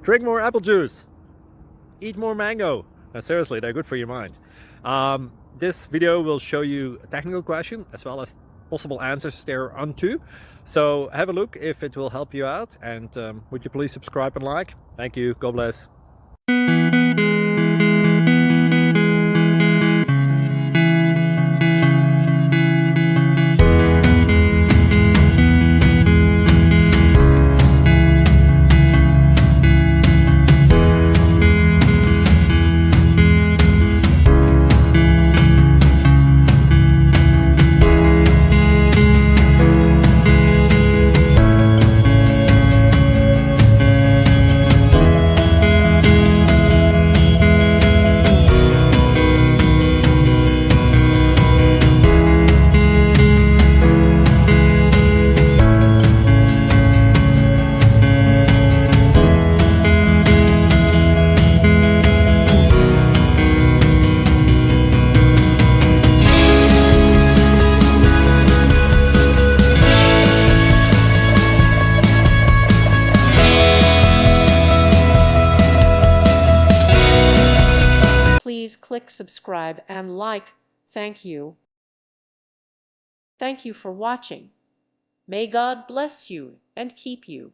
Drink more apple juice. Eat more mango. Seriously, they're good for your mind. This video will show you a technical question as well as possible answers thereunto. So have a look if it will help you out, and would you please subscribe and like? Thank you. God bless. Please click subscribe and like. Thank you. Thank you for watching. May God bless you and keep you.